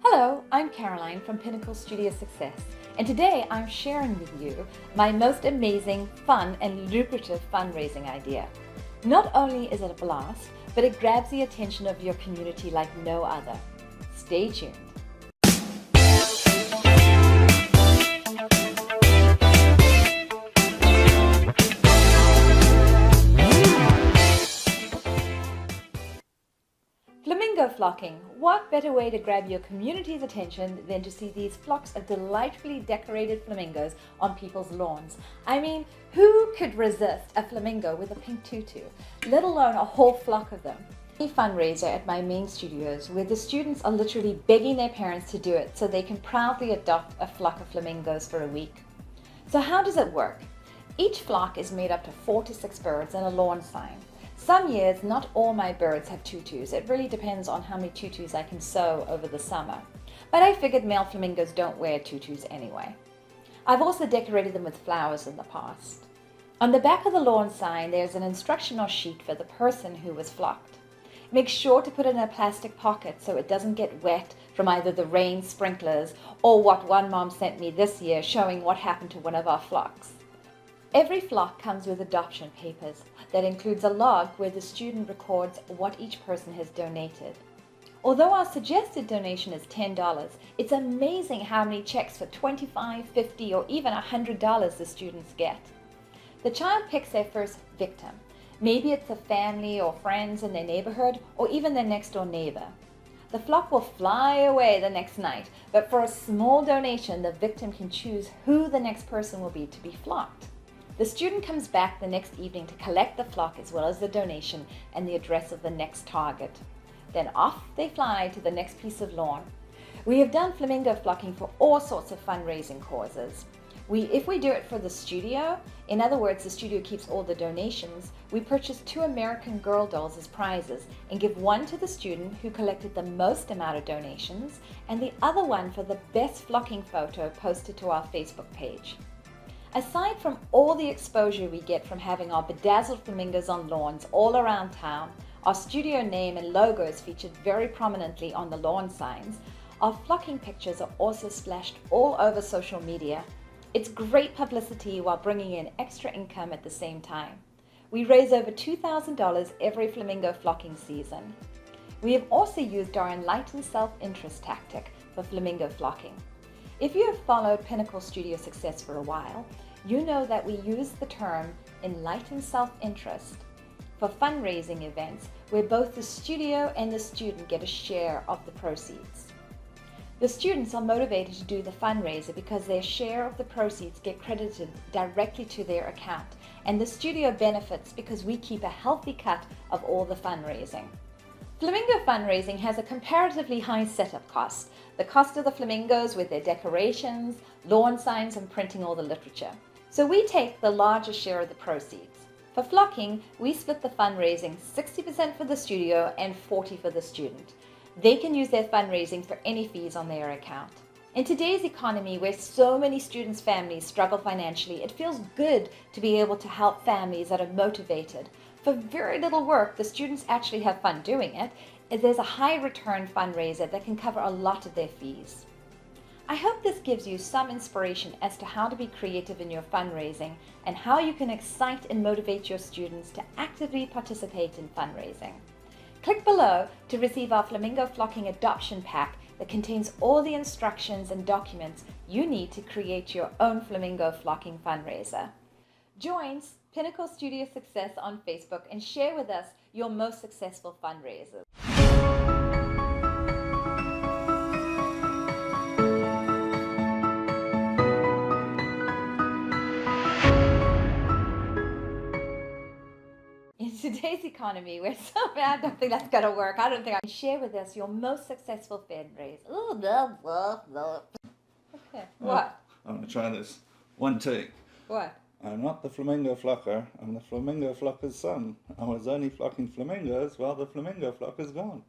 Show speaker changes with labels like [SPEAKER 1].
[SPEAKER 1] Hello, I'm Caroline from Pinnacle Studio Success, and today I'm sharing with you my most amazing, fun, and lucrative fundraising idea. Not only is it a blast, but it grabs the attention of your community like no other. Stay tuned. Flamingo flocking. What better way to grab your community's attention than to see these flocks of delightfully decorated flamingos on people's lawns? I mean, who could resist a flamingo with a pink tutu, let alone a whole flock of them? A fundraiser at my main studios where the students are literally begging their parents to do it so they can proudly adopt a flock of flamingos for a week. So how does it work? Each flock is made up of 4 to 6 birds and a lawn sign. Some years, not all my birds have tutus. It really depends on how many tutus I can sew over the summer. But I figured male flamingos don't wear tutus anyway. I've also decorated them with flowers in the past. On the back of the lawn sign, there's an instructional sheet for the person who was flocked. Make sure to put it in a plastic pocket so it doesn't get wet from either the rain sprinklers or what one mom sent me this year showing what happened to one of our flocks. Every flock comes with adoption papers that includes a log where the student records what each person has donated. Although our suggested donation is $10, it's amazing how many checks for $25, $50, or even $100 the students get. The child picks their first victim. Maybe it's a family or friends in their neighborhood, or even their next door neighbor. The flock will fly away the next night, but for a small donation, the victim can choose who the next person will be to be flocked. The student comes back the next evening to collect the flock as well as the donation and the address of the next target. Then off they fly to the next piece of lawn. We have done flamingo flocking for all sorts of fundraising causes. If we do it for the studio, in other words, the studio keeps all the donations, we purchase 2 American Girl dolls as prizes and give one to the student who collected the most amount of donations and the other one for the best flocking photo posted to our Facebook page. Aside from all the exposure we get from having our bedazzled flamingos on lawns all around town, our studio name and logo is featured very prominently on the lawn signs, our flocking pictures are also splashed all over social media. It's great publicity while bringing in extra income at the same time. We raise over $2,000 every flamingo flocking season. We have also used our enlightened self-interest tactic for flamingo flocking. If you have followed Pinnacle Studio Success for a while, you know that we use the term enlightened self-interest for fundraising events where both the studio and the student get a share of the proceeds. The students are motivated to do the fundraiser because their share of the proceeds get credited directly to their account, and the studio benefits because we keep a healthy cut of all the fundraising. Flamingo fundraising has a comparatively high setup cost. The cost of the flamingos with their decorations, lawn signs, and printing all the literature. So we take the larger share of the proceeds. For flocking, we split the fundraising 60% for the studio and 40% for the student. They can use their fundraising for any fees on their account. In today's economy, where so many students' families struggle financially, it feels good to be able to help families that are motivated. For very little work, the students actually have fun doing it. There's a high return fundraiser that can cover a lot of their fees. I hope this gives you some inspiration as to how to be creative in your fundraising and how you can excite and motivate your students to actively participate in fundraising. Click below to receive our Flamingo Flocking Adoption Pack that contains all the instructions and documents you need to create your own flamingo flocking fundraiser. Join Pinnacle Studio Success on Facebook and share with us your most successful fundraisers. In today's economy, where I don't think that's going to work. I don't think I can share with us your most successful fundraiser. Ooh, blah, blah, blah. Okay, what?
[SPEAKER 2] I'm going to try this. One take.
[SPEAKER 1] What?
[SPEAKER 2] I'm not the flamingo flocker. I'm the flamingo flocker's son. I was only flocking flamingos while the flamingo flocker's gone.